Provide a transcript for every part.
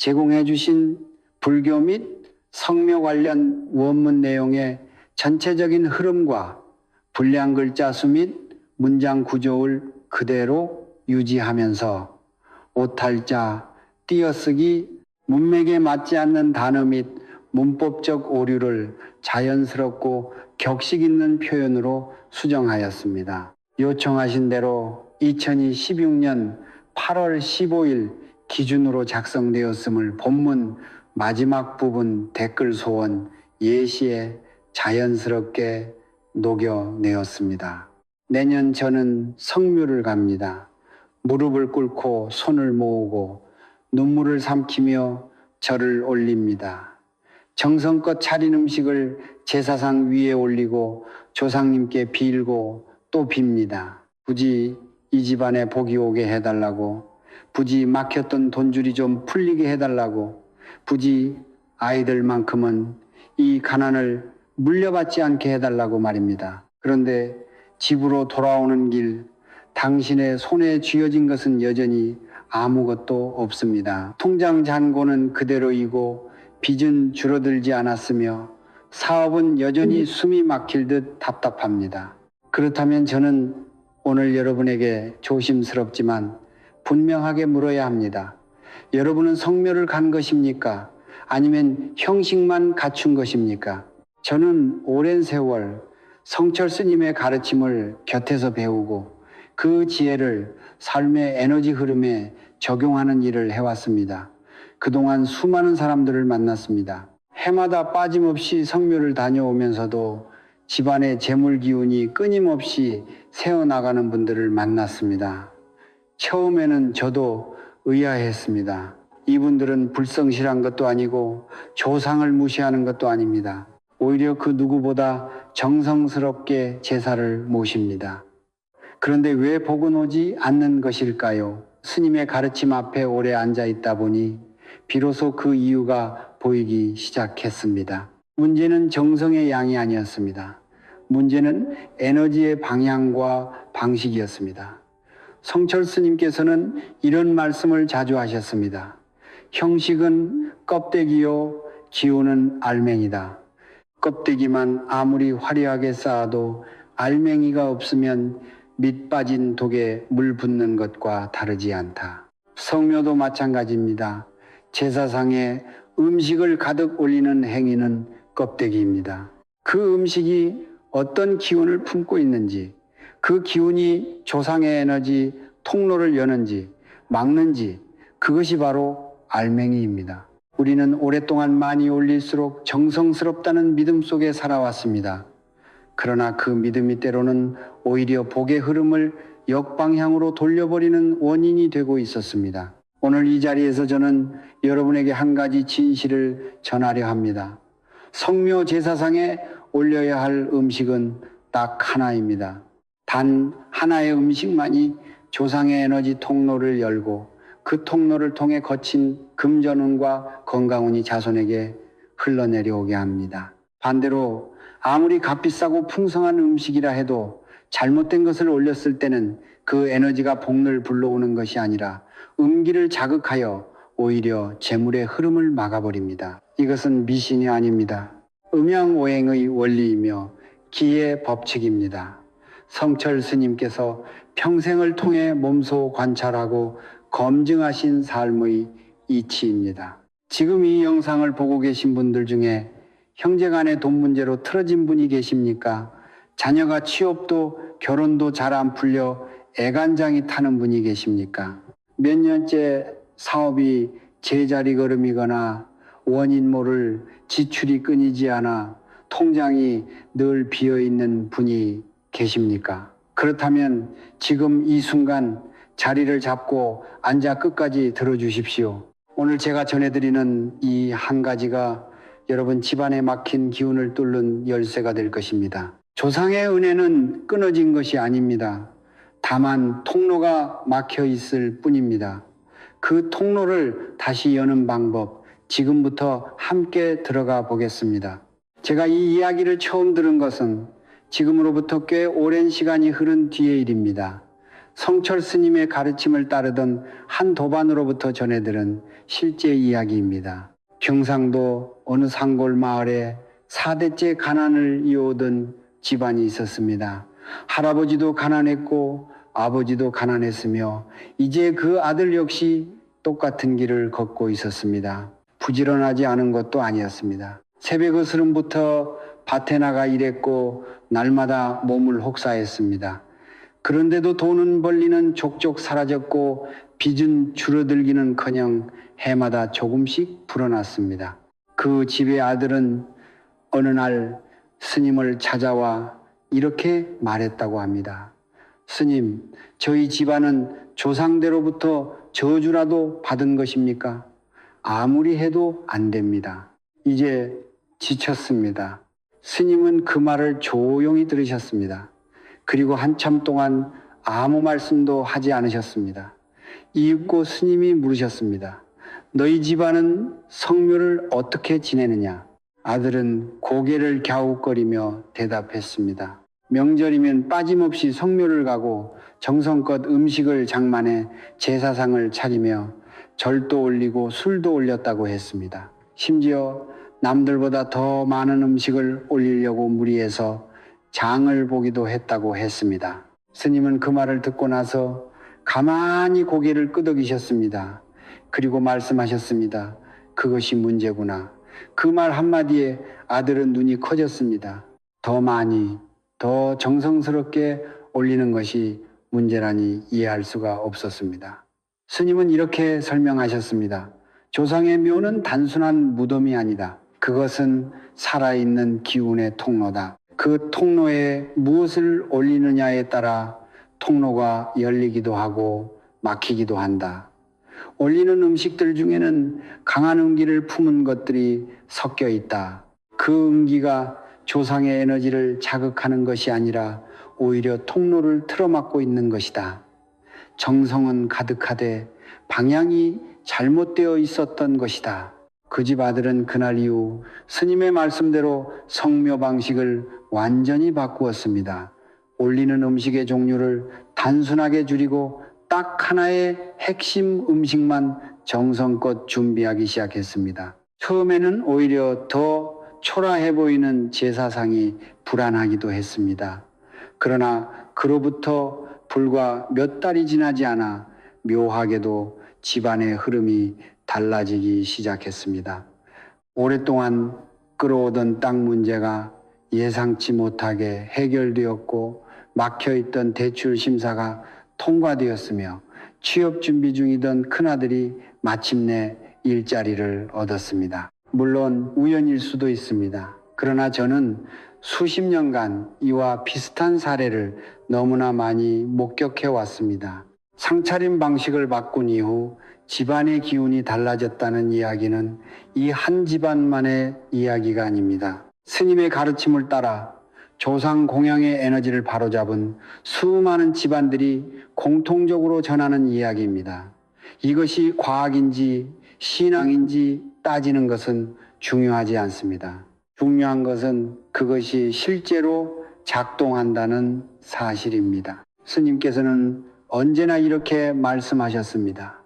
제공해 주신 불교 및 성묘 관련 원문 내용의 전체적인 흐름과 불량 글자 수 및 문장 구조를 그대로 유지하면서 오탈자, 띄어쓰기, 문맥에 맞지 않는 단어 및 문법적 오류를 자연스럽고 격식 있는 표현으로 수정하였습니다. 요청하신 대로 2016년 8월 15일 기준으로 작성되었음을 본문 마지막 부분 댓글 소원 예시에 자연스럽게 녹여내었습니다. 내년 저는 성묘를 갑니다. 무릎을 꿇고 손을 모으고 눈물을 삼키며 절을 올립니다. 정성껏 차린 음식을 제사상 위에 올리고 조상님께 빌고 또 빕니다. 부디 이 집안에 복이 오게 해달라고, 부디 막혔던 돈줄이 좀 풀리게 해달라고, 부디 아이들만큼은 이 가난을 물려받지 않게 해달라고 말입니다. 그런데 집으로 돌아오는 길 당신의 손에 쥐어진 것은 여전히 아무것도 없습니다. 통장 잔고는 그대로이고 빚은 줄어들지 않았으며 사업은 여전히 숨이 막힐 듯 답답합니다. 그렇다면 저는 오늘 여러분에게 조심스럽지만 분명하게 물어야 합니다. 여러분은 성묘를 간 것입니까? 아니면 형식만 갖춘 것입니까? 저는 오랜 세월 성철 스님의 가르침을 곁에서 배우고 그 지혜를 삶의 에너지 흐름에 적용하는 일을 해왔습니다. 그동안 수많은 사람들을 만났습니다. 해마다 빠짐없이 성묘를 다녀오면서도 집안의 재물 기운이 끊임없이 새어나가는 분들을 만났습니다. 처음에는 저도 의아했습니다. 이분들은 불성실한 것도 아니고 조상을 무시하는 것도 아닙니다. 오히려 그 누구보다 정성스럽게 제사를 모십니다. 그런데 왜 복은 오지 않는 것일까요? 스님의 가르침 앞에 오래 앉아 있다 보니 비로소 그 이유가 보이기 시작했습니다. 문제는 정성의 양이 아니었습니다. 문제는 에너지의 방향과 방식이었습니다. 성철 스님께서는 이런 말씀을 자주 하셨습니다. 형식은 껍데기요, 기운은 알맹이다. 껍데기만 아무리 화려하게 쌓아도 알맹이가 없으면 밑 빠진 독에 물 붓는 것과 다르지 않다. 성묘도 마찬가지입니다. 제사상에 음식을 가득 올리는 행위는 껍데기입니다. 그 음식이 어떤 기운을 품고 있는지, 그 기운이 조상의 에너지 통로를 여는지 막는지, 그것이 바로 알맹이입니다. 우리는 오랫동안 많이 올릴수록 정성스럽다는 믿음 속에 살아왔습니다. 그러나 그 믿음이 때로는 오히려 복의 흐름을 역방향으로 돌려버리는 원인이 되고 있었습니다. 오늘 이 자리에서 저는 여러분에게 한 가지 진실을 전하려 합니다. 성묘 제사상에 올려야 할 음식은 딱 하나입니다. 단 하나의 음식만이 조상의 에너지 통로를 열고 그 통로를 통해 거친 금전운과 건강운이 자손에게 흘러내려오게 합니다. 반대로 아무리 값비싸고 풍성한 음식이라 해도 잘못된 것을 올렸을 때는 그 에너지가 복를 불러오는 것이 아니라 음기를 자극하여 오히려 재물의 흐름을 막아버립니다. 이것은 미신이 아닙니다. 음양오행의 원리이며 기의 법칙입니다. 성철 스님께서 평생을 통해 몸소 관찰하고 검증하신 삶의 이치입니다. 지금 이 영상을 보고 계신 분들 중에 형제간의 돈 문제로 틀어진 분이 계십니까? 자녀가 취업도 결혼도 잘 안 풀려 애간장이 타는 분이 계십니까? 몇 년째 사업이 제자리 걸음이거나 원인 모를 지출이 끊이지 않아 통장이 늘 비어있는 분이 계십니까? 그렇다면 지금 이 순간 자리를 잡고 앉아 끝까지 들어주십시오. 오늘 제가 전해드리는 이 한 가지가 여러분 집안에 막힌 기운을 뚫는 열쇠가 될 것입니다. 조상의 은혜는 끊어진 것이 아닙니다. 다만 통로가 막혀 있을 뿐입니다. 그 통로를 다시 여는 방법, 지금부터 함께 들어가 보겠습니다. 제가 이 이야기를 처음 들은 것은 지금으로부터 꽤 오랜 시간이 흐른 뒤의 일입니다. 성철 스님의 가르침을 따르던 한 도반으로부터 전해들은 실제 이야기입니다. 경상도 어느 산골 마을에 4대째 가난을 이어오던 집안이 있었습니다. 할아버지도 가난했고 아버지도 가난했으며 이제 그 아들 역시 똑같은 길을 걷고 있었습니다. 부지런하지 않은 것도 아니었습니다. 새벽 으스름부터 밭에 나가 일했고 날마다 몸을 혹사했습니다. 그런데도 돈은 벌리는 족족 사라졌고 빚은 줄어들기는커녕 해마다 조금씩 불어났습니다. 그 집의 아들은 어느 날 스님을 찾아와 이렇게 말했다고 합니다. 스님, 저희 집안은 조상대로부터 저주라도 받은 것입니까? 아무리 해도 안 됩니다. 이제 지쳤습니다. 스님은 그 말을 조용히 들으셨습니다. 그리고 한참 동안 아무 말씀도 하지 않으셨습니다. 이윽고 스님이 물으셨습니다. 너희 집안은 성묘를 어떻게 지내느냐? 아들은 고개를 갸웃거리며 대답했습니다. 명절이면 빠짐없이 성묘를 가고 정성껏 음식을 장만해 제사상을 차리며 절도 올리고 술도 올렸다고 했습니다. 심지어 남들보다 더 많은 음식을 올리려고 무리해서 장을 보기도 했다고 했습니다. 스님은 그 말을 듣고 나서 가만히 고개를 끄덕이셨습니다. 그리고 말씀하셨습니다. 그것이 문제구나. 그 말 한마디에 아들은 눈이 커졌습니다. 더 많이, 더 정성스럽게 올리는 것이 문제라니 이해할 수가 없었습니다. 스님은 이렇게 설명하셨습니다. 조상의 묘는 단순한 무덤이 아니다. 그것은 살아있는 기운의 통로다. 그 통로에 무엇을 올리느냐에 따라 통로가 열리기도 하고 막히기도 한다. 올리는 음식들 중에는 강한 음기를 품은 것들이 섞여 있다. 그 음기가 조상의 에너지를 자극하는 것이 아니라 오히려 통로를 틀어막고 있는 것이다. 정성은 가득하되 방향이 잘못되어 있었던 것이다. 그 집 아들은 그날 이후 스님의 말씀대로 성묘 방식을 완전히 바꾸었습니다. 올리는 음식의 종류를 단순하게 줄이고 딱 하나의 핵심 음식만 정성껏 준비하기 시작했습니다. 처음에는 오히려 더 초라해 보이는 제사상이 불안하기도 했습니다. 그러나 그로부터 불과 몇 달이 지나지 않아 묘하게도 집안의 흐름이 달라지기 시작했습니다. 오랫동안 끌어오던 땅 문제가 예상치 못하게 해결되었고 막혀있던 대출 심사가 통과되었으며 취업 준비 중이던 큰아들이 마침내 일자리를 얻었습니다. 물론 우연일 수도 있습니다. 그러나 저는 수십 년간 이와 비슷한 사례를 너무나 많이 목격해 왔습니다. 상차림 방식을 바꾼 이후 집안의 기운이 달라졌다는 이야기는 이 한 집안만의 이야기가 아닙니다. 스님의 가르침을 따라 조상 공양의 에너지를 바로잡은 수많은 집안들이 공통적으로 전하는 이야기입니다. 이것이 과학인지 신앙인지 따지는 것은 중요하지 않습니다. 중요한 것은 그것이 실제로 작동한다는 사실입니다. 스님께서는 언제나 이렇게 말씀하셨습니다.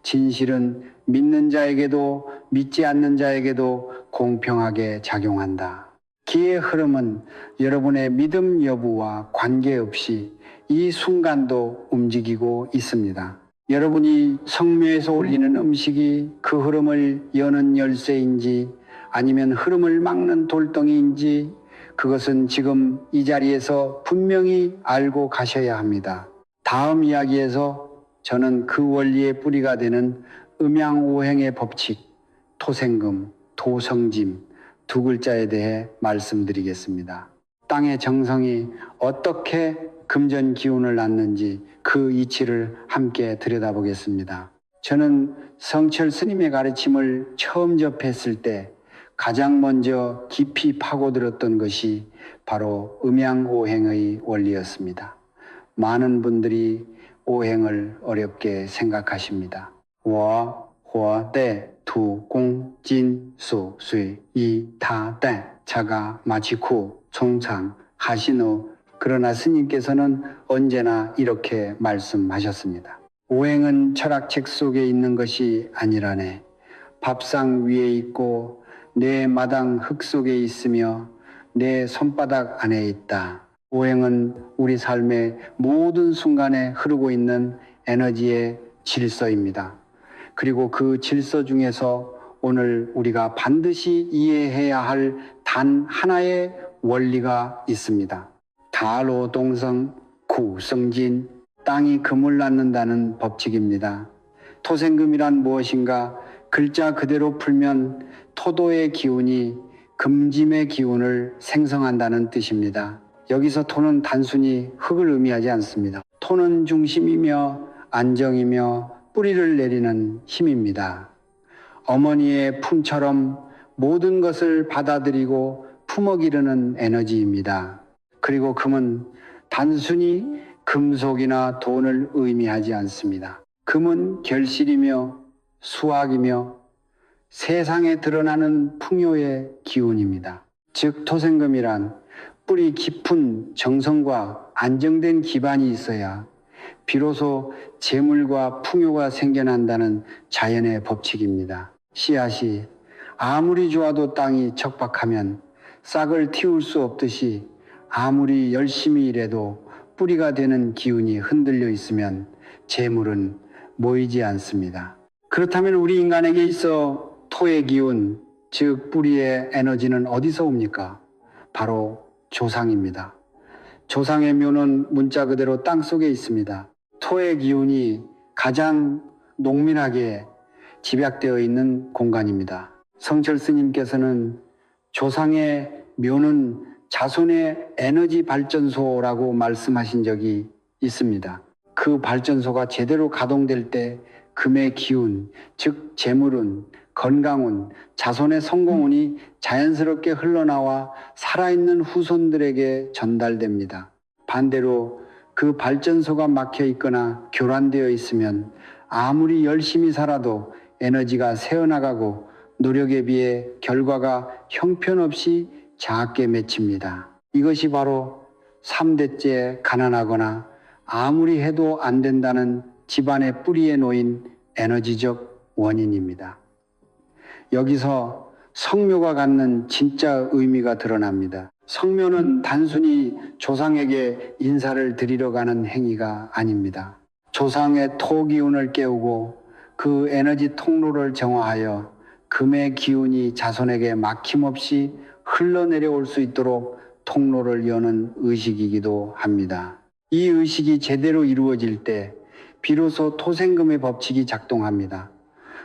진실은 믿는 자에게도 믿지 않는 자에게도 공평하게 작용한다. 기의 흐름은 여러분의 믿음 여부와 관계없이 이 순간도 움직이고 있습니다. 여러분이 성묘에서 올리는 음식이 그 흐름을 여는 열쇠인지 아니면 흐름을 막는 돌덩이인지 그것은 지금 이 자리에서 분명히 알고 가셔야 합니다. 다음 이야기에서 저는 그 원리의 뿌리가 되는 음양오행의 법칙, 토생금, 도성짐 두 글자에 대해 말씀드리겠습니다. 땅의 정성이 어떻게 금전 기운을 낳는지 그 이치를 함께 들여다보겠습니다. 저는 성철 스님의 가르침을 처음 접했을 때 가장 먼저 깊이 파고들었던 것이 바로 음양오행의 원리였습니다. 많은 분들이 오행을 어렵게 생각하십니다. 我活대土公金属水一他대 차가 마치코 총창 하시노 그러나 스님께서는 언제나 이렇게 말씀하셨습니다. 오행은 철학책 속에 있는 것이 아니라네. 밥상 위에 있고 내 마당 흙 속에 있으며 내 손바닥 안에 있다. 오행은 우리 삶의 모든 순간에 흐르고 있는 에너지의 질서입니다. 그리고 그 질서 중에서 오늘 우리가 반드시 이해해야 할 단 하나의 원리가 있습니다. 다로동성 구성진, 땅이 금을 낳는다는 법칙입니다. 토생금이란 무엇인가? 글자 그대로 풀면 토도의 기운이 금짐의 기운을 생성한다는 뜻입니다. 여기서 토는 단순히 흙을 의미하지 않습니다. 토는 중심이며 안정이며 뿌리를 내리는 힘입니다. 어머니의 품처럼 모든 것을 받아들이고 품어기르는 에너지입니다. 그리고 금은 단순히 금속이나 돈을 의미하지 않습니다. 금은 결실이며 수확이며 세상에 드러나는 풍요의 기운입니다. 즉 토생금이란 뿌리 깊은 정성과 안정된 기반이 있어야 비로소 재물과 풍요가 생겨난다는 자연의 법칙입니다. 씨앗이 아무리 좋아도 땅이 척박하면 싹을 틔울 수 없듯이 아무리 열심히 일해도 뿌리가 되는 기운이 흔들려 있으면 재물은 모이지 않습니다. 그렇다면 우리 인간에게 있어 토의 기운, 즉 뿌리의 에너지는 어디서 옵니까? 바로 조상입니다. 조상의 묘는 문자 그대로 땅속에 있습니다. 토의 기운이 가장 농밀하게 집약되어 있는 공간입니다. 성철 스님께서는 조상의 묘는 자손의 에너지 발전소라고 말씀하신 적이 있습니다. 그 발전소가 제대로 가동될 때 금의 기운, 즉 재물운, 건강운, 자손의 성공운이 자연스럽게 흘러나와 살아있는 후손들에게 전달됩니다. 반대로 그 발전소가 막혀 있거나 교란되어 있으면 아무리 열심히 살아도 에너지가 새어나가고 노력에 비해 결과가 형편없이 작게 맺힙니다. 이것이 바로 3대째 가난하거나 아무리 해도 안 된다는 집안의 뿌리에 놓인 에너지적 원인입니다. 여기서 성묘가 갖는 진짜 의미가 드러납니다. 성묘는 단순히 조상에게 인사를 드리러 가는 행위가 아닙니다. 조상의 토 기운을 깨우고 그 에너지 통로를 정화하여 금의 기운이 자손에게 막힘없이 흘러내려올 수 있도록 통로를 여는 의식이기도 합니다. 이 의식이 제대로 이루어질 때 비로소 토생금의 법칙이 작동합니다.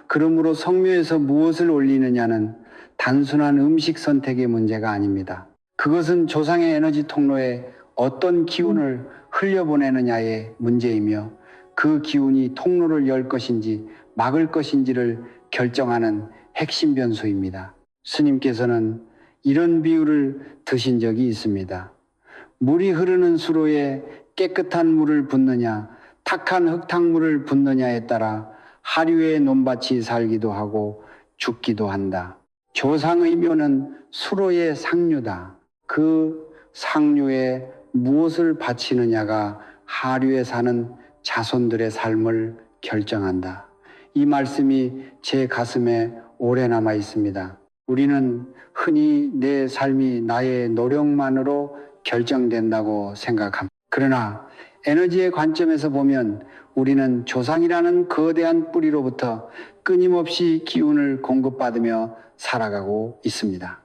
그러므로 성묘에서 무엇을 올리느냐는 단순한 음식 선택의 문제가 아닙니다. 그것은 조상의 에너지 통로에 어떤 기운을 흘려보내느냐의 문제이며 그 기운이 통로를 열 것인지 막을 것인지를 결정하는 핵심 변수입니다. 스님께서는 이런 비유를 드신 적이 있습니다. 물이 흐르는 수로에 깨끗한 물을 붓느냐 탁한 흙탕물을 붓느냐에 따라 하류의 논밭이 살기도 하고 죽기도 한다. 조상의 묘는 수로의 상류다. 그 상류에 무엇을 바치느냐가 하류에 사는 자손들의 삶을 결정한다. 이 말씀이 제 가슴에 오래 남아 있습니다. 우리는 흔히 내 삶이 나의 노력만으로 결정된다고 생각합니다. 그러나 에너지의 관점에서 보면 우리는 조상이라는 거대한 뿌리로부터 끊임없이 기운을 공급받으며 살아가고 있습니다.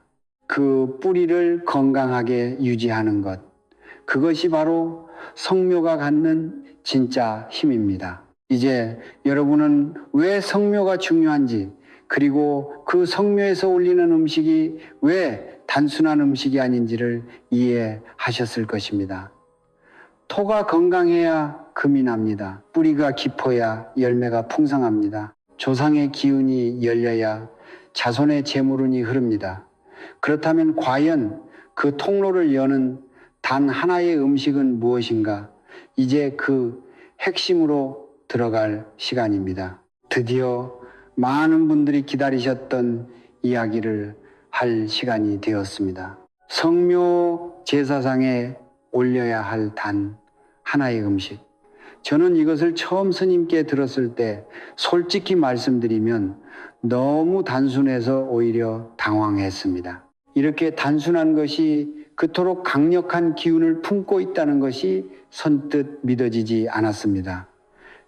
그 뿌리를 건강하게 유지하는 것, 그것이 바로 성묘가 갖는 진짜 힘입니다. 이제 여러분은 왜 성묘가 중요한지, 그리고 그 성묘에서 올리는 음식이 왜 단순한 음식이 아닌지를 이해하셨을 것입니다. 토가 건강해야 금이 납니다. 뿌리가 깊어야 열매가 풍성합니다. 조상의 기운이 열려야 자손의 재물운이 흐릅니다. 그렇다면 과연 그 통로를 여는 단 하나의 음식은 무엇인가? 이제 그 핵심으로 들어갈 시간입니다. 드디어 많은 분들이 기다리셨던 이야기를 할 시간이 되었습니다. 성묘 제사상에 올려야 할 단 하나의 음식. 저는 이것을 처음 스님께 들었을 때 솔직히 말씀드리면 너무 단순해서 오히려 당황했습니다. 이렇게 단순한 것이 그토록 강력한 기운을 품고 있다는 것이 선뜻 믿어지지 않았습니다.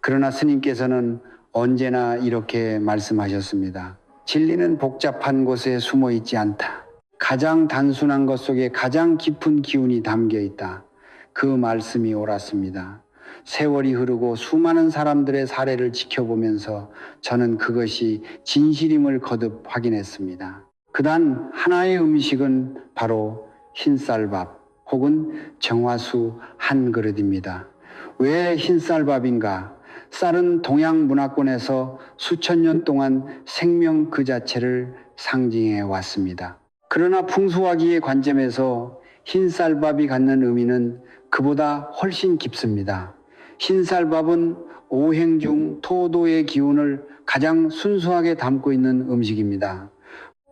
그러나 스님께서는 언제나 이렇게 말씀하셨습니다. 진리는 복잡한 곳에 숨어 있지 않다. 가장 단순한 것 속에 가장 깊은 기운이 담겨 있다. 그 말씀이 옳았습니다. 세월이 흐르고 수많은 사람들의 사례를 지켜보면서 저는 그것이 진실임을 거듭 확인했습니다. 그단 하나의 음식은 바로 흰쌀밥 혹은 정화수 한 그릇입니다. 왜 흰쌀밥인가? 쌀은 동양 문화권에서 수천 년 동안 생명 그 자체를 상징해 왔습니다. 그러나 풍수화기의 관점에서 흰쌀밥이 갖는 의미는 그보다 훨씬 깊습니다. 흰쌀밥은 오행 중 토도의 기운을 가장 순수하게 담고 있는 음식입니다.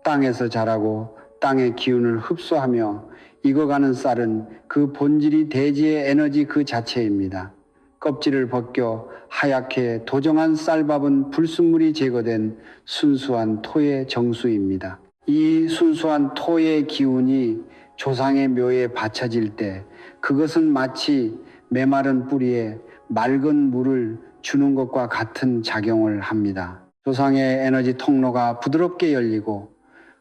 땅에서 자라고 땅의 기운을 흡수하며 익어가는 쌀은 그 본질이 대지의 에너지 그 자체입니다. 껍질을 벗겨 하얗게 도정한 쌀밥은 불순물이 제거된 순수한 토의 정수입니다. 이 순수한 토의 기운이 조상의 묘에 받쳐질 때 그것은 마치 메마른 뿌리에 맑은 물을 주는 것과 같은 작용을 합니다. 조상의 에너지 통로가 부드럽게 열리고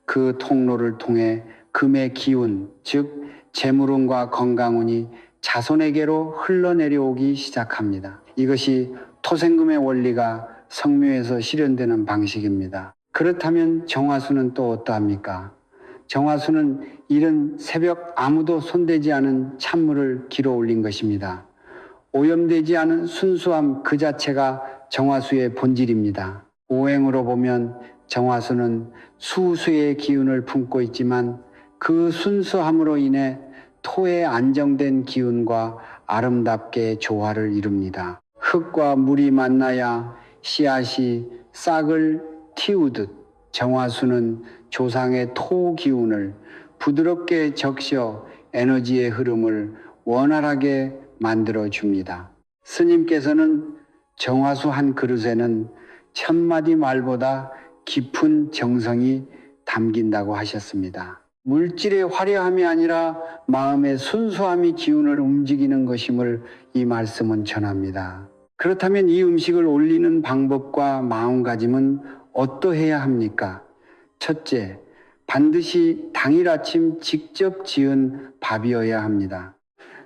그 통로를 통해 금의 기운, 즉 재물운과 건강운이 자손에게로 흘러내려오기 시작합니다. 이것이 토생금의 원리가 성묘에서 실현되는 방식입니다. 그렇다면 정화수는 또 어떠합니까? 정화수는 이른 새벽 아무도 손대지 않은 찬물을 길어 올린 것입니다. 오염되지 않은 순수함 그 자체가 정화수의 본질입니다. 오행으로 보면 정화수는 수수의 기운을 품고 있지만 그 순수함으로 인해 토의 안정된 기운과 아름답게 조화를 이룹니다. 흙과 물이 만나야 씨앗이 싹을 틔우듯 정화수는 조상의 토 기운을 부드럽게 적셔 에너지의 흐름을 원활하게 만들어 줍니다. 스님께서는 정화수 한 그릇에는 1000마디 말보다 깊은 정성이 담긴다고 하셨습니다. 물질의 화려함이 아니라 마음의 순수함이 기운을 움직이는 것임을 이 말씀은 전합니다. 그렇다면 이 음식을 올리는 방법과 마음가짐은 어떠해야 합니까? 첫째, 반드시 당일 아침 직접 지은 밥이어야 합니다.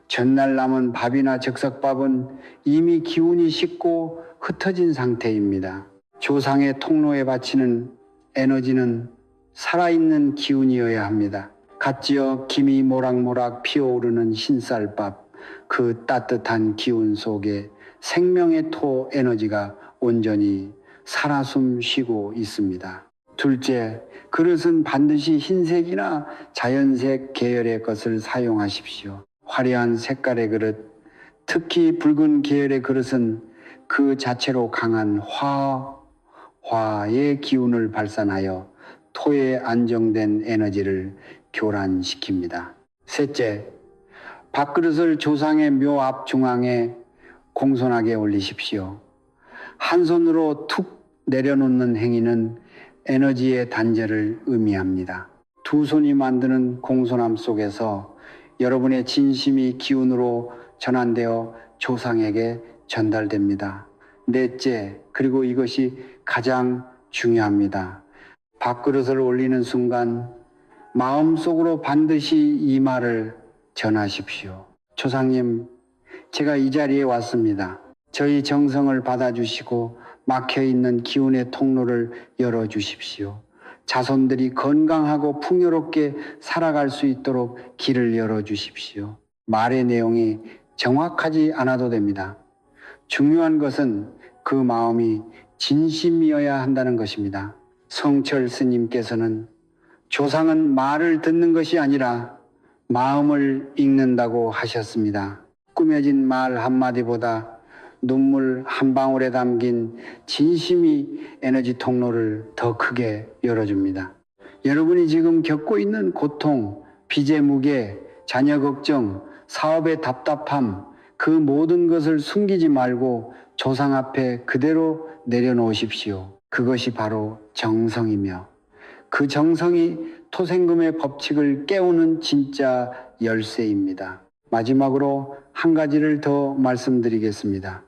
전날 남은 밥이나 즉석밥은 이미 기운이 식고 흩어진 상태입니다. 조상의 통로에 바치는 에너지는 살아있는 기운이어야 합니다. 갓지어 김이 모락모락 피어오르는 흰쌀밥, 그 따뜻한 기운 속에 생명의 토 에너지가 온전히 살아숨 쉬고 있습니다. 둘째, 그릇은 반드시 흰색이나 자연색 계열의 것을 사용하십시오. 화려한 색깔의 그릇, 특히 붉은 계열의 그릇은 그 자체로 강한 화의 기운을 발산하여 토에 안정된 에너지를 교란시킵니다. 셋째, 밥그릇을 조상의 묘 앞 중앙에 공손하게 올리십시오. 한 손으로 툭 내려놓는 행위는 에너지의 단절을 의미합니다. 두 손이 만드는 공손함 속에서 여러분의 진심이 기운으로 전환되어 조상에게 전달됩니다. 넷째, 그리고 이것이 가장 중요합니다. 밥그릇을 올리는 순간 마음속으로 반드시 이 말을 전하십시오. 조상님, 제가 이 자리에 왔습니다. 저희 정성을 받아주시고 막혀있는 기운의 통로를 열어주십시오. 자손들이 건강하고 풍요롭게 살아갈 수 있도록 길을 열어주십시오. 말의 내용이 정확하지 않아도 됩니다. 중요한 것은 그 마음이 진심이어야 한다는 것입니다. 성철 스님께서는 조상은 말을 듣는 것이 아니라 마음을 읽는다고 하셨습니다. 꾸며진 말 한마디보다 눈물 한 방울에 담긴 진심이 에너지 통로를 더 크게 열어줍니다. 여러분이 지금 겪고 있는 고통, 빚의 무게, 자녀 걱정, 사업의 답답함, 그 모든 것을 숨기지 말고 조상 앞에 그대로 내려놓으십시오. 그것이 바로 정성이며 그 정성이 토생금의 법칙을 깨우는 진짜 열쇠입니다. 마지막으로 한 가지를 더 말씀드리겠습니다.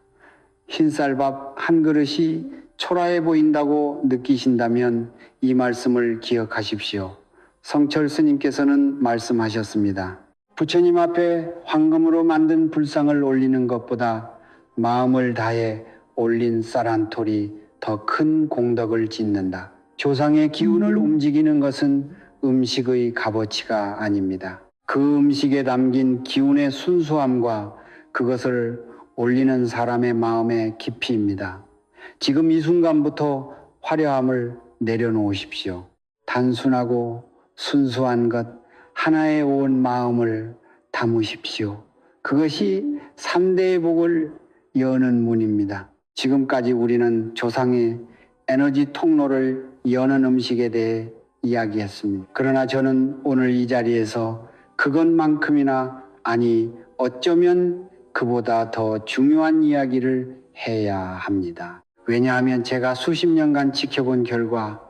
흰쌀밥 한 그릇이 초라해 보인다고 느끼신다면 이 말씀을 기억하십시오. 성철 스님께서는 말씀하셨습니다. 부처님 앞에 황금으로 만든 불상을 올리는 것보다 마음을 다해 올린 쌀 한 톨이 더 큰 공덕을 짓는다. 조상의 기운을 움직이는 것은 음식의 값어치가 아닙니다. 그 음식에 담긴 기운의 순수함과 그것을 올리는 사람의 마음의 깊이입니다. 지금 이 순간부터 화려함을 내려놓으십시오. 단순하고 순수한 것 하나에 온 마음을 담으십시오. 그것이 3대의 복을 여는 문입니다. 지금까지 우리는 조상의 에너지 통로를 여는 음식에 대해 이야기했습니다. 그러나 저는 오늘 이 자리에서 그것만큼이나, 아니 어쩌면 그보다 더 중요한 이야기를 해야 합니다. 왜냐하면 제가 수십 년간 지켜본 결과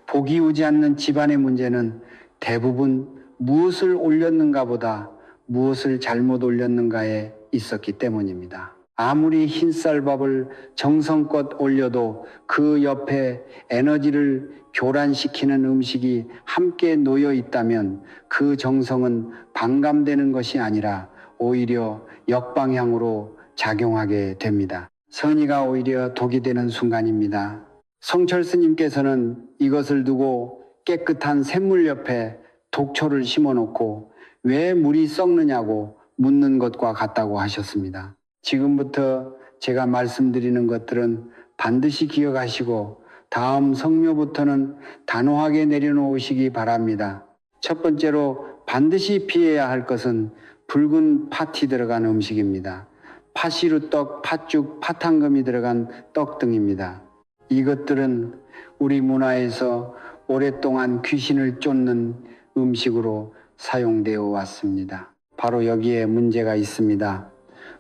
복이 오지 않는 집안의 문제는 대부분 무엇을 올렸는가 보다 무엇을 잘못 올렸는가에 있었기 때문입니다. 아무리 흰쌀밥을 정성껏 올려도 그 옆에 에너지를 교란시키는 음식이 함께 놓여 있다면 그 정성은 반감되는 것이 아니라 오히려 역방향으로 작용하게 됩니다. 선의가 오히려 독이 되는 순간입니다. 성철 스님께서는 이것을 두고 깨끗한 샘물 옆에 독초를 심어놓고 왜 물이 썩느냐고 묻는 것과 같다고 하셨습니다. 지금부터 제가 말씀드리는 것들은 반드시 기억하시고 다음 성묘부터는 단호하게 내려놓으시기 바랍니다. 첫 번째로 반드시 피해야 할 것은 붉은 팥이 들어간 음식입니다. 팥시루떡, 팥죽, 팥황금이 들어간 떡 등입니다. 이것들은 우리 문화에서 오랫동안 귀신을 쫓는 음식으로 사용되어 왔습니다. 바로 여기에 문제가 있습니다.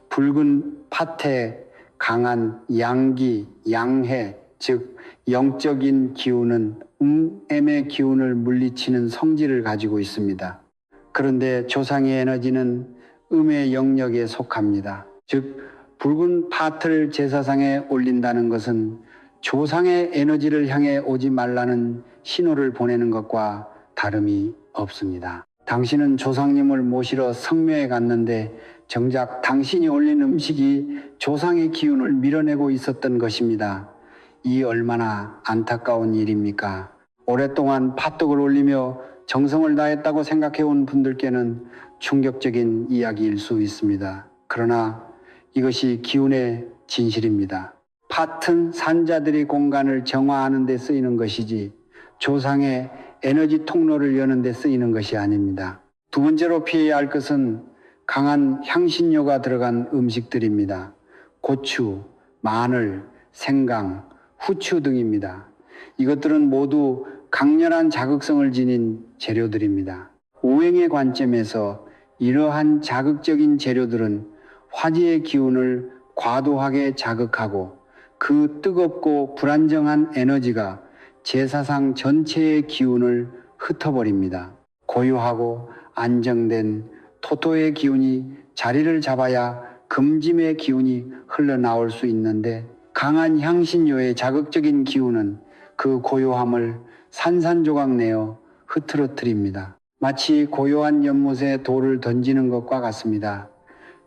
붉은 팥에 강한 양기, 양해, 즉 영적인 기운은 음의 기운을 물리치는 성질을 가지고 있습니다. 그런데 조상의 에너지는 음의 영역에 속합니다. 즉 붉은 팥을 제사상에 올린다는 것은 조상의 에너지를 향해 오지 말라는 신호를 보내는 것과 다름이 없습니다. 당신은 조상님을 모시러 성묘에 갔는데 정작 당신이 올린 음식이 조상의 기운을 밀어내고 있었던 것입니다. 이 얼마나 안타까운 일입니까? 오랫동안 팥떡을 올리며 정성을 다했다고 생각해온 분들께는 충격적인 이야기일 수 있습니다. 그러나 이것이 기운의 진실입니다. 팥은 산자들의 공간을 정화하는 데 쓰이는 것이지 조상의 에너지 통로를 여는 데 쓰이는 것이 아닙니다. 두 번째로 피해야 할 것은 강한 향신료가 들어간 음식들입니다. 고추, 마늘, 생강, 후추 등입니다. 이것들은 모두 강렬한 자극성을 지닌 재료들입니다. 오행의 관점에서 이러한 자극적인 재료들은 화지의 기운을 과도하게 자극하고 그 뜨겁고 불안정한 에너지가 제사상 전체의 기운을 흩어버립니다. 고요하고 안정된 토토의 기운이 자리를 잡아야 금짐의 기운이 흘러나올 수 있는데 강한 향신료의 자극적인 기운은 그 고요함을 산산조각 내어 흐트러뜨립니다. 마치 고요한 연못에 돌을 던지는 것과 같습니다.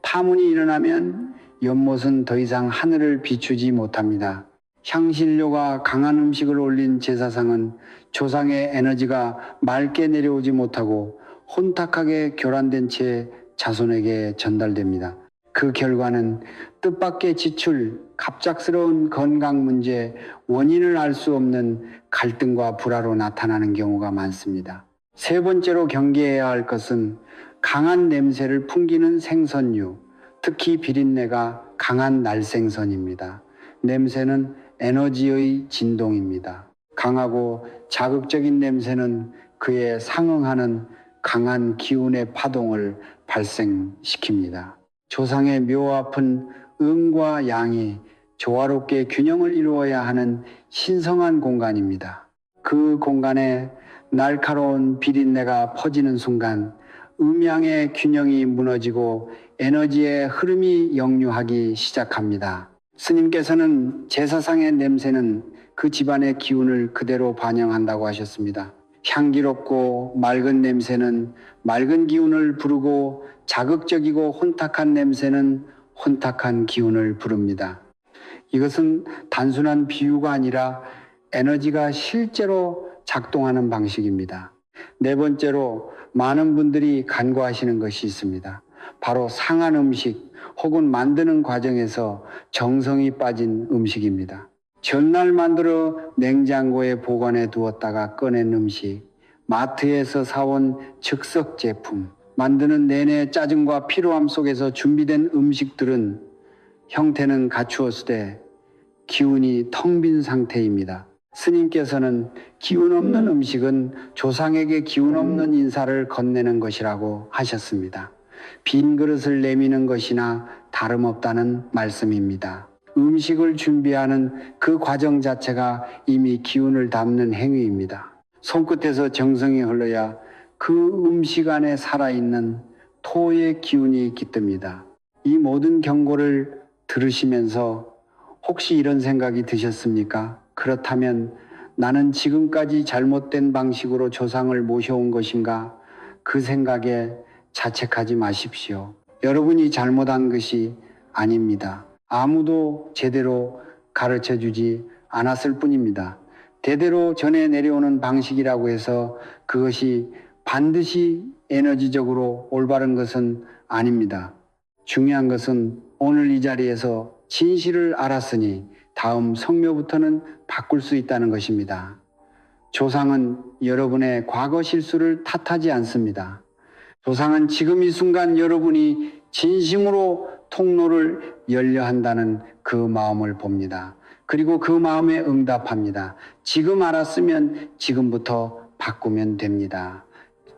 파문이 일어나면 연못은 더 이상 하늘을 비추지 못합니다. 향신료가 강한 음식을 올린 제사상은 조상의 에너지가 맑게 내려오지 못하고 혼탁하게 교란된 채 자손에게 전달됩니다. 그 결과는 뜻밖의 지출, 갑작스러운 건강 문제, 원인을 알 수 없는 갈등과 불화로 나타나는 경우가 많습니다. 세 번째로 경계해야 할 것은 강한 냄새를 풍기는 생선류, 특히 비린내가 강한 날생선입니다. 냄새는 에너지의 진동입니다. 강하고 자극적인 냄새는 그에 상응하는 강한 기운의 파동을 발생시킵니다. 조상의 묘 앞은 음과 양이 조화롭게 균형을 이루어야 하는 신성한 공간입니다. 그 공간에 날카로운 비린내가 퍼지는 순간 음양의 균형이 무너지고 에너지의 흐름이 역류하기 시작합니다. 스님께서는 제사상의 냄새는 그 집안의 기운을 그대로 반영한다고 하셨습니다. 향기롭고 맑은 냄새는 맑은 기운을 부르고 자극적이고 혼탁한 냄새는 혼탁한 기운을 부릅니다. 이것은 단순한 비유가 아니라 에너지가 실제로 작동하는 방식입니다. 네 번째로 많은 분들이 간과하시는 것이 있습니다. 바로 상한 음식 혹은 만드는 과정에서 정성이 빠진 음식입니다. 전날 만들어 냉장고에 보관해 두었다가 꺼낸 음식, 마트에서 사온 즉석 제품, 만드는 내내 짜증과 피로함 속에서 준비된 음식들은 형태는 갖추었으되 기운이 텅 빈 상태입니다. 스님께서는 기운 없는 음식은 조상에게 기운 없는 인사를 건네는 것이라고 하셨습니다. 빈 그릇을 내미는 것이나 다름없다는 말씀입니다. 음식을 준비하는 그 과정 자체가 이미 기운을 담는 행위입니다. 손끝에서 정성이 흘러야 그 음식 안에 살아있는 토의 기운이 깃듭니다. 이 모든 경고를 들으시면서 혹시 이런 생각이 드셨습니까? 그렇다면 나는 지금까지 잘못된 방식으로 조상을 모셔온 것인가? 그 생각에 자책하지 마십시오. 여러분이 잘못한 것이 아닙니다. 아무도 제대로 가르쳐 주지 않았을 뿐입니다. 대대로 전해 내려오는 방식이라고 해서 그것이 반드시 에너지적으로 올바른 것은 아닙니다. 중요한 것은 오늘 이 자리에서 진실을 알았으니 다음 성묘부터는 바꿀 수 있다는 것입니다. 조상은 여러분의 과거 실수를 탓하지 않습니다. 조상은 지금 이 순간 여러분이 진심으로 통로를 열려 한다는 그 마음을 봅니다. 그리고 그 마음에 응답합니다. 지금 알았으면 지금부터 바꾸면 됩니다.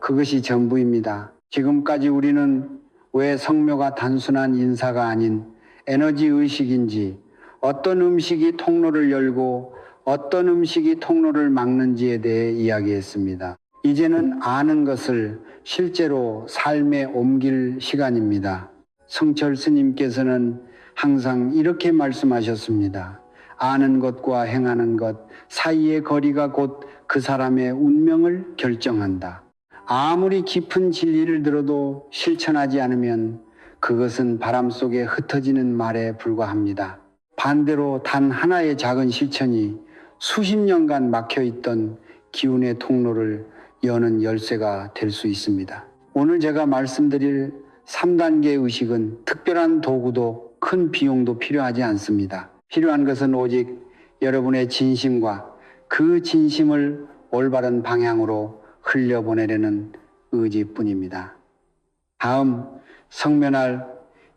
그것이 전부입니다. 지금까지 우리는 왜 성묘가 단순한 인사가 아닌 에너지 의식인지, 어떤 음식이 통로를 열고 어떤 음식이 통로를 막는지에 대해 이야기했습니다. 이제는 아는 것을 실제로 삶에 옮길 시간입니다. 성철 스님께서는 항상 이렇게 말씀하셨습니다. 아는 것과 행하는 것 사이의 거리가 곧 그 사람의 운명을 결정한다. 아무리 깊은 진리를 들어도 실천하지 않으면 그것은 바람 속에 흩어지는 말에 불과합니다. 반대로 단 하나의 작은 실천이 수십 년간 막혀있던 기운의 통로를 여는 열쇠가 될 수 있습니다. 오늘 제가 말씀드릴 3단계 의식은 특별한 도구도 큰 비용도 필요하지 않습니다. 필요한 것은 오직 여러분의 진심과 그 진심을 올바른 방향으로 흘려보내려는 의지뿐입니다. 다음 성묘날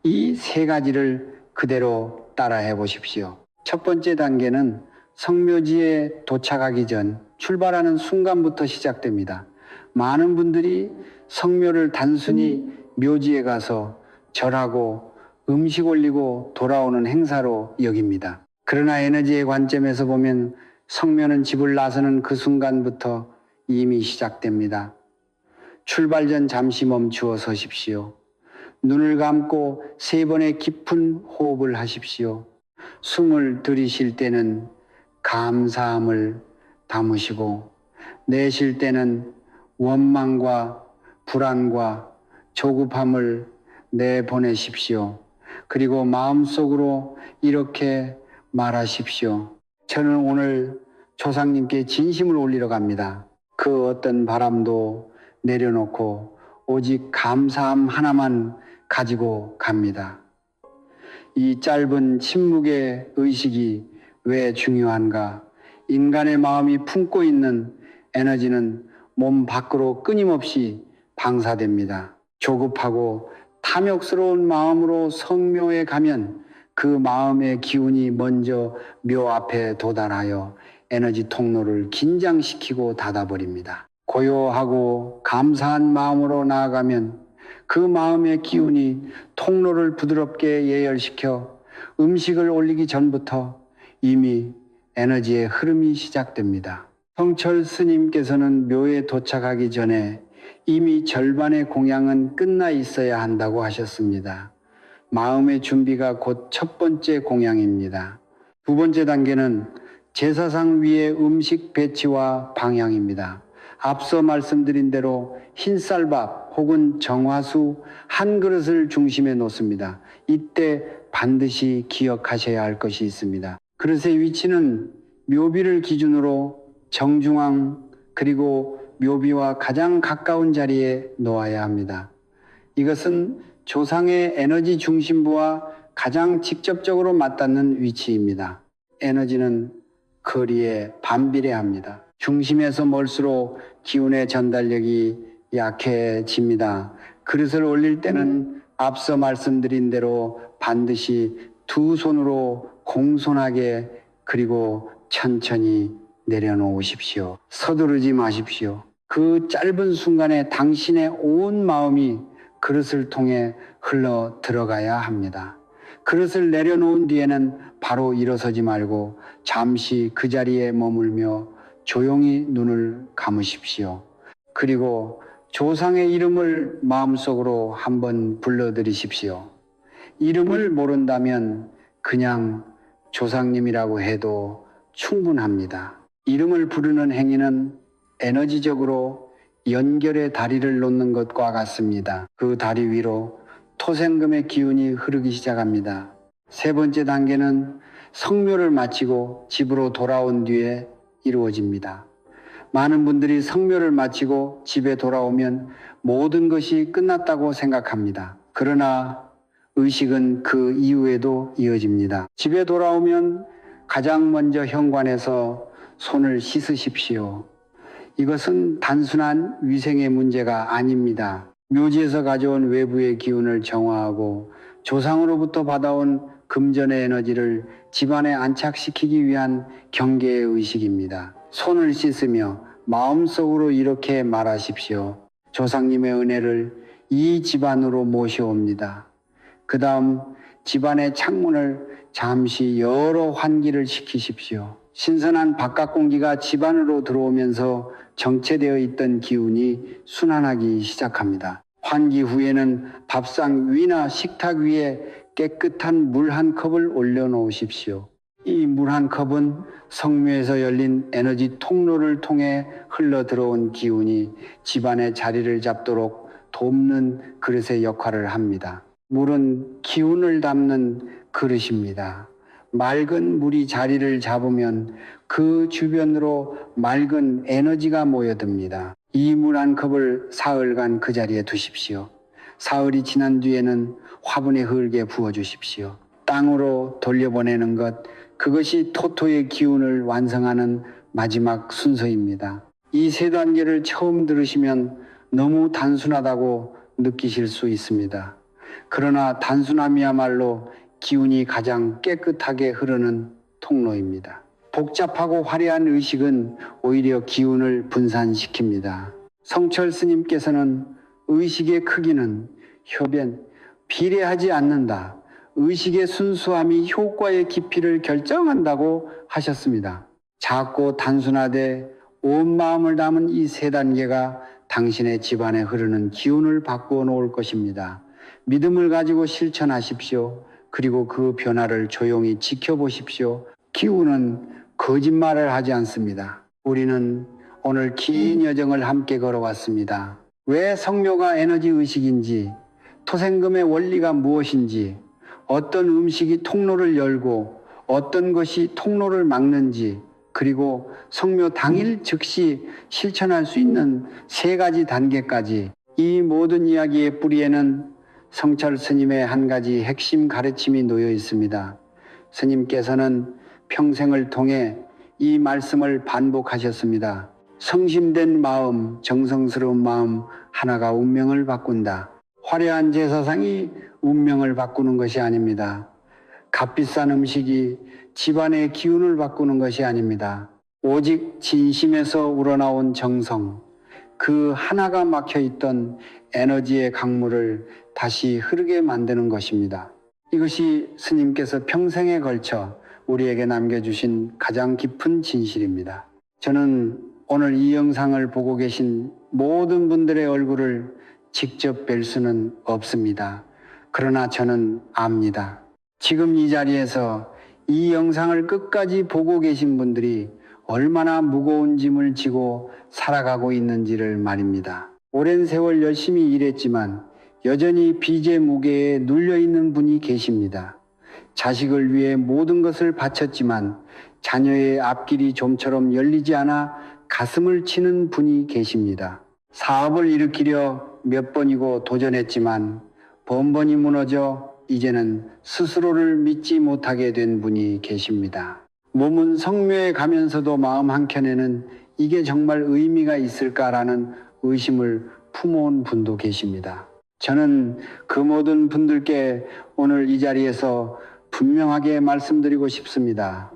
이 세 가지를 그대로 따라해 보십시오. 첫 번째 단계는 성묘지에 도착하기 전 출발하는 순간부터 시작됩니다. 많은 분들이 성묘를 단순히 묘지에 가서 절하고 음식 올리고 돌아오는 행사로 여깁니다. 그러나 에너지의 관점에서 보면 성묘는 집을 나서는 그 순간부터 이미 시작됩니다. 출발 전 잠시 멈추어 서십시오. 눈을 감고 3번의 깊은 호흡을 하십시오. 숨을 들이쉴 때는 감사함을 담으시고 내쉴 때는 원망과 불안과 조급함을 내보내십시오. 그리고 마음속으로 이렇게 말하십시오. 저는 오늘 조상님께 진심을 올리러 갑니다. 그 어떤 바람도 내려놓고 오직 감사함 하나만 가지고 갑니다. 이 짧은 침묵의 의식이 왜 중요한가? 인간의 마음이 품고 있는 에너지는 몸 밖으로 끊임없이 방사됩니다. 조급하고 탐욕스러운 마음으로 성묘에 가면 그 마음의 기운이 먼저 묘 앞에 도달하여 에너지 통로를 긴장시키고 닫아버립니다. 고요하고 감사한 마음으로 나아가면 그 마음의 기운이 통로를 부드럽게 예열시켜 음식을 올리기 전부터 이미 에너지의 흐름이 시작됩니다. 성철 스님께서는 묘에 도착하기 전에 이미 절반의 공양은 끝나 있어야 한다고 하셨습니다. 마음의 준비가 곧 첫 번째 공양입니다. 두 번째 단계는 제사상 위의 음식 배치와 방향입니다. 앞서 말씀드린 대로 흰쌀밥 혹은 정화수 한 그릇을 중심에 놓습니다. 이때 반드시 기억하셔야 할 것이 있습니다. 그릇의 위치는 묘비를 기준으로 정중앙 그리고 묘비와 가장 가까운 자리에 놓아야 합니다. 이것은 조상의 에너지 중심부와 가장 직접적으로 맞닿는 위치입니다. 에너지는 거리에 반비례합니다. 중심에서 멀수록 기운의 전달력이 약해집니다. 그릇을 올릴 때는 앞서 말씀드린 대로 반드시 두 손으로 공손하게 그리고 천천히 내려놓으십시오. 서두르지 마십시오. 그 짧은 순간에 당신의 온 마음이 그릇을 통해 흘러 들어가야 합니다. 그릇을 내려놓은 뒤에는 바로 일어서지 말고 잠시 그 자리에 머물며 조용히 눈을 감으십시오. 그리고 조상의 이름을 마음속으로 한번 불러들이십시오. 이름을 모른다면 그냥 조상님이라고 해도 충분합니다. 이름을 부르는 행위는 에너지적으로 연결의 다리를 놓는 것과 같습니다. 그 다리 위로 토생금의 기운이 흐르기 시작합니다. 세 번째 단계는 성묘를 마치고 집으로 돌아온 뒤에 이루어집니다. 많은 분들이 성묘를 마치고 집에 돌아오면 모든 것이 끝났다고 생각합니다. 그러나 의식은 그 이후에도 이어집니다. 집에 돌아오면 가장 먼저 현관에서 손을 씻으십시오. 이것은 단순한 위생의 문제가 아닙니다. 묘지에서 가져온 외부의 기운을 정화하고 조상으로부터 받아온 금전의 에너지를 집안에 안착시키기 위한 경계의 의식입니다. 손을 씻으며 마음속으로 이렇게 말하십시오. 조상님의 은혜를 이 집안으로 모셔옵니다. 그 다음 집안의 창문을 잠시 여러 환기를 시키십시오. 신선한 바깥 공기가 집안으로 들어오면서 정체되어 있던 기운이 순환하기 시작합니다. 환기 후에는 밥상 위나 식탁 위에 깨끗한 물 한 컵을 올려놓으십시오. 이 물 한 컵은 성묘에서 열린 에너지 통로를 통해 흘러 들어온 기운이 집안에 자리를 잡도록 돕는 그릇의 역할을 합니다. 물은 기운을 담는 그릇입니다. 맑은 물이 자리를 잡으면 그 주변으로 맑은 에너지가 모여듭니다. 이 물 한 컵을 사흘간 그 자리에 두십시오. 사흘이 지난 뒤에는 화분에 흐르게 부어주십시오. 땅으로 돌려보내는 것, 그것이 토토의 기운을 완성하는 마지막 순서입니다. 이 세 단계를 처음 들으시면 너무 단순하다고 느끼실 수 있습니다. 그러나 단순함이야말로 기운이 가장 깨끗하게 흐르는 통로입니다. 복잡하고 화려한 의식은 오히려 기운을 분산시킵니다. 성철 스님께서는 의식의 크기는 효변, 비례하지 않는다. 의식의 순수함이 효과의 깊이를 결정한다고 하셨습니다. 작고 단순하되 온 마음을 담은 이 세 단계가 당신의 집안에 흐르는 기운을 바꾸어 놓을 것입니다. 믿음을 가지고 실천하십시오. 그리고 그 변화를 조용히 지켜보십시오. 기운은 거짓말을 하지 않습니다. 우리는 오늘 긴 여정을 함께 걸어왔습니다. 왜 성묘가 에너지 의식인지, 토생금의 원리가 무엇인지, 어떤 음식이 통로를 열고 어떤 것이 통로를 막는지, 그리고 성묘 당일 즉시 실천할 수 있는 세 가지 단계까지, 이 모든 이야기의 뿌리에는 성철 스님의 한 가지 핵심 가르침이 놓여 있습니다. 스님께서는 평생을 통해 이 말씀을 반복하셨습니다. 성심된 마음, 정성스러운 마음 하나가 운명을 바꾼다. 화려한 제사상이 운명을 바꾸는 것이 아닙니다. 값비싼 음식이 집안의 기운을 바꾸는 것이 아닙니다. 오직 진심에서 우러나온 정성, 그 하나가 막혀 있던 에너지의 강물을 다시 흐르게 만드는 것입니다. 이것이 스님께서 평생에 걸쳐 우리에게 남겨주신 가장 깊은 진실입니다. 저는 오늘 이 영상을 보고 계신 모든 분들의 얼굴을 직접 뵐 수는 없습니다. 그러나 저는 압니다. 지금 이 자리에서 이 영상을 끝까지 보고 계신 분들이 얼마나 무거운 짐을 지고 살아가고 있는지를 말입니다. 오랜 세월 열심히 일했지만 여전히 빚의 무게에 눌려있는 분이 계십니다. 자식을 위해 모든 것을 바쳤지만 자녀의 앞길이 좀처럼 열리지 않아 가슴을 치는 분이 계십니다. 사업을 일으키려 몇 번이고 도전했지만 번번이 무너져 이제는 스스로를 믿지 못하게 된 분이 계십니다. 몸은 성묘에 가면서도 마음 한켠에는 이게 정말 의미가 있을까라는 의심을 품어온 분도 계십니다. 저는 그 모든 분들께 오늘 이 자리에서 분명하게 말씀드리고 싶습니다.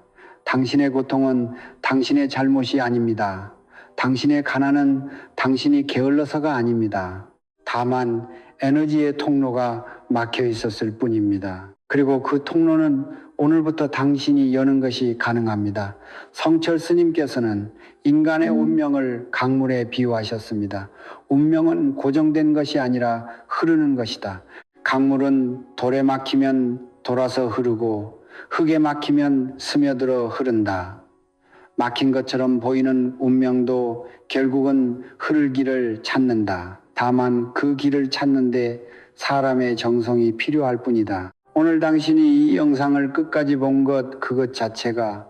당신의 고통은 당신의 잘못이 아닙니다. 당신의 가난은 당신이 게을러서가 아닙니다. 다만 에너지의 통로가 막혀 있었을 뿐입니다. 그리고 그 통로는 오늘부터 당신이 여는 것이 가능합니다. 성철 스님께서는 인간의 운명을 강물에 비유하셨습니다. 운명은 고정된 것이 아니라 흐르는 것이다. 강물은 돌에 막히면 돌아서 흐르고 흙에 막히면 스며들어 흐른다. 막힌 것처럼 보이는 운명도 결국은 흐를 길을 찾는다. 다만 그 길을 찾는데 사람의 정성이 필요할 뿐이다. 오늘 당신이 이 영상을 끝까지 본 것, 그것 자체가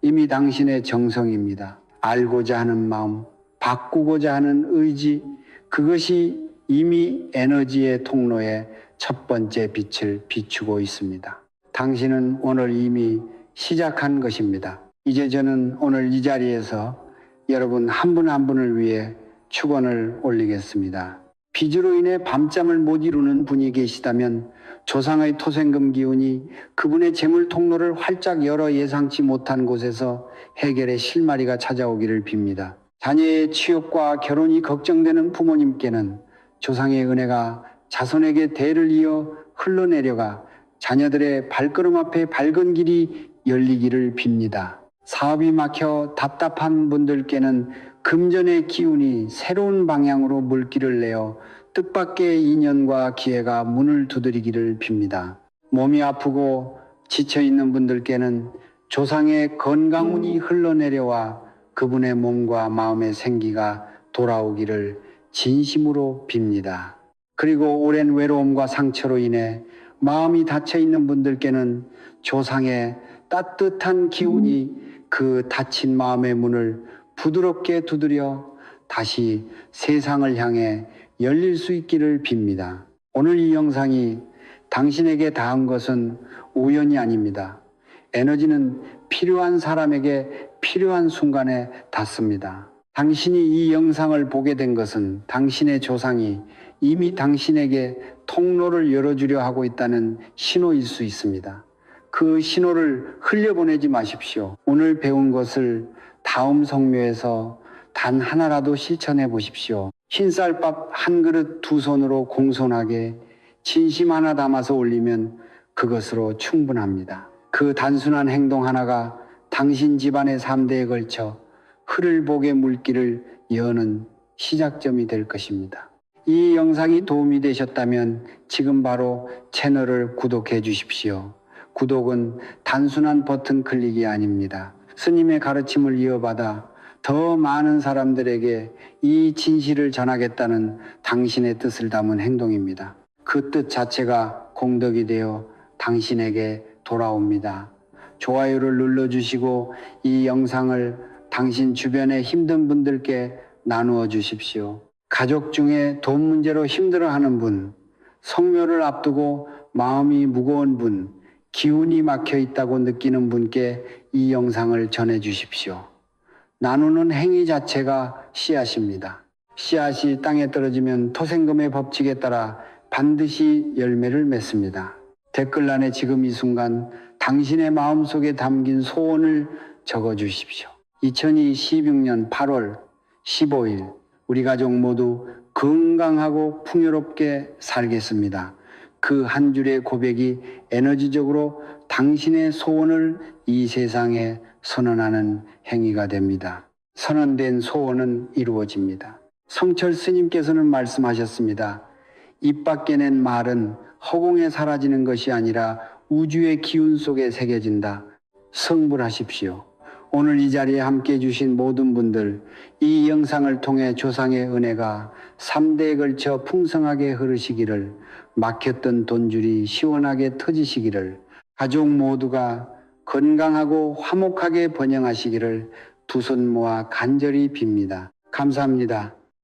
이미 당신의 정성입니다. 알고자 하는 마음, 바꾸고자 하는 의지, 그것이 이미 에너지의 통로에 첫 번째 빛을 비추고 있습니다. 당신은 오늘 이미 시작한 것입니다. 이제 저는 오늘 이 자리에서 여러분 한 분 한 분을 위해 축원을 올리겠습니다. 빚으로 인해 밤잠을 못 이루는 분이 계시다면 조상의 토생금 기운이 그분의 재물 통로를 활짝 열어 예상치 못한 곳에서 해결의 실마리가 찾아오기를 빕니다. 자녀의 취업과 결혼이 걱정되는 부모님께는 조상의 은혜가 자손에게 대를 이어 흘러내려가 자녀들의 발걸음 앞에 밝은 길이 열리기를 빕니다. 사업이 막혀 답답한 분들께는 금전의 기운이 새로운 방향으로 물길을 내어 뜻밖의 인연과 기회가 문을 두드리기를 빕니다. 몸이 아프고 지쳐있는 분들께는 조상의 건강운이 흘러내려와 그분의 몸과 마음의 생기가 돌아오기를 진심으로 빕니다. 그리고 오랜 외로움과 상처로 인해 마음이 닫혀있는 분들께는 조상의 따뜻한 기운이 그 닫힌 마음의 문을 부드럽게 두드려 다시 세상을 향해 열릴 수 있기를 빕니다. 오늘 이 영상이 당신에게 닿은 것은 우연이 아닙니다. 에너지는 필요한 사람에게 필요한 순간에 닿습니다. 당신이 이 영상을 보게 된 것은 당신의 조상이 이미 당신에게 통로를 열어주려 하고 있다는 신호일 수 있습니다. 그 신호를 흘려보내지 마십시오. 오늘 배운 것을 다음 성묘에서 단 하나라도 실천해 보십시오. 흰쌀밥 한 그릇 두 손으로 공손하게 진심 하나 담아서 올리면 그것으로 충분합니다. 그 단순한 행동 하나가 당신 집안의 3대에 걸쳐 흐를 복의 물길을 여는 시작점이 될 것입니다. 이 영상이 도움이 되셨다면 지금 바로 채널을 구독해 주십시오. 구독은 단순한 버튼 클릭이 아닙니다. 스님의 가르침을 이어받아 더 많은 사람들에게 이 진실을 전하겠다는 당신의 뜻을 담은 행동입니다. 그 뜻 자체가 공덕이 되어 당신에게 돌아옵니다. 좋아요를 눌러주시고 이 영상을 당신 주변의 힘든 분들께 나누어 주십시오. 가족 중에 돈 문제로 힘들어하는 분, 성묘를 앞두고 마음이 무거운 분, 기운이 막혀 있다고 느끼는 분께 이 영상을 전해 주십시오. 나누는 행위 자체가 씨앗입니다. 씨앗이 땅에 떨어지면 토생금의 법칙에 따라 반드시 열매를 맺습니다. 댓글란에 지금 이 순간 당신의 마음속에 담긴 소원을 적어 주십시오. 2026년 8월 15일 우리 가족 모두 건강하고 풍요롭게 살겠습니다. 그 한 줄의 고백이 에너지적으로 당신의 소원을 이 세상에 선언하는 행위가 됩니다. 선언된 소원은 이루어집니다. 성철 스님께서는 말씀하셨습니다. 입 밖에 낸 말은 허공에 사라지는 것이 아니라 우주의 기운 속에 새겨진다. 성불하십시오. 오늘 이 자리에 함께 해주신 모든 분들, 이 영상을 통해 조상의 은혜가 3대에 걸쳐 풍성하게 흐르시기를, 막혔던 돈줄이 시원하게 터지시기를, 가족 모두가 건강하고 화목하게 번영하시기를 두 손 모아 간절히 빕니다. 감사합니다.